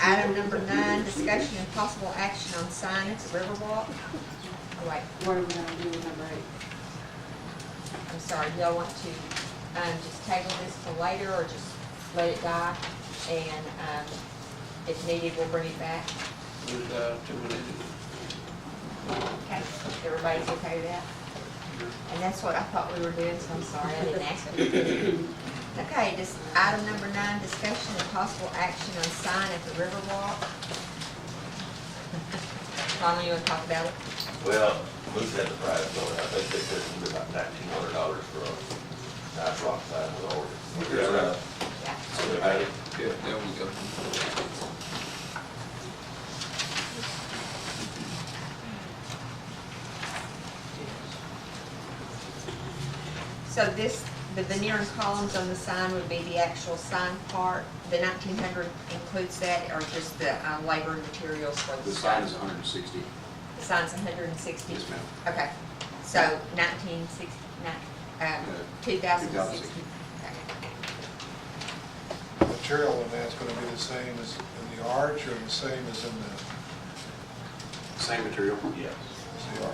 Item number 9, discussion and possible action on sign at the Riverwalk. Oh, wait, What are we gonna do with number 8? I'm sorry, do y'all want to, just table this till later, or just let it die? And, if needed, we'll bring it back. Okay, everybody's okay with that? And that's what I thought we were doing, so I'm sorry, I didn't ask you. Okay, just item number 9, discussion and possible action on sign at the Riverwalk. Ron, you want to talk about it? Well, look at the price on it. I think they said it's about $1,900 for a nice rock sign with orders. Is that right? Yeah. So they made it. Yeah, there we go. So this, the veneer and columns on the sign would be the actual sign part. The 1,900 includes that, or just the labor and materials for the The sign is sign? 160. The sign's 160? Yes, ma'am. Okay, so 1960, 2060. Okay. Material in that's gonna be the same as in the arch, or the same as in Same material? Yes. the arch?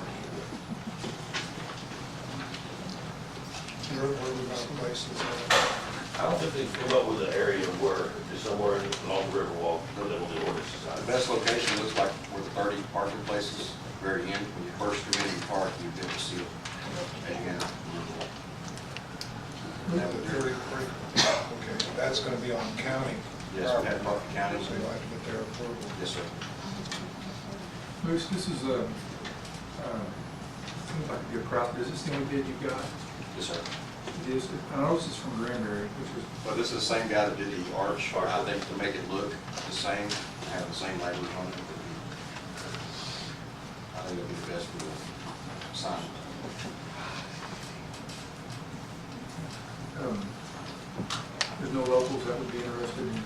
Where we gonna place this at? I don't think they've come up with an area where, it's somewhere along the Riverwalk, where they will do orders. The best location looks like where the 30 parking places, very end, when you first come in and park, you get to see it. Again. Okay, that's gonna be on county. Yes, we have Buffalo County. So you'll have to get their approval. Yes, sir. Bruce, this is seems like a good price. Is this the only bid you got? Yes, sir. It is. I know this is from Granbury, which is, Well, this is the same guy that did the arch. I think to make it look the same, have the same labor on it. I think it'll be the best for the sign. there's no locals that would be interested in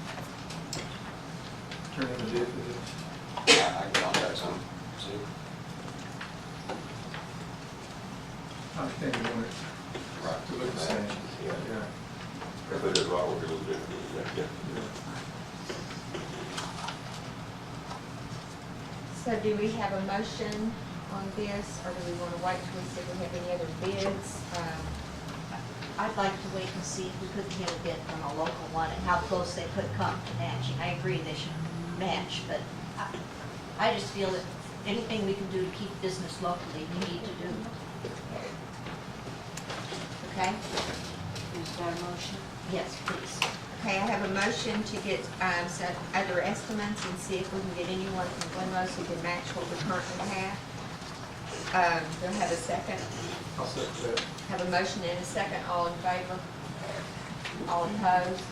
turning a bid for this. I can contact some, see. I understand you want it Right. to look the same. Yeah. Yeah. If it is wrong, we'll do a little bit. Yeah. So do we have a motion on this, or do we want to wait till we see if we have any other bids? I'd like to wait and see if we could get a bid from a local one and how close they could come to matching. I agree they should match, but I just feel that anything we can do to keep business locally, we need to do. Okay? Is there a motion? Yes, please. Okay, I have a motion to get some other estimates and see if we can get anyone from Glen who can match what we currently have. Do I have a second? I'll second that. Have a motion and a second. All in favor? All opposed?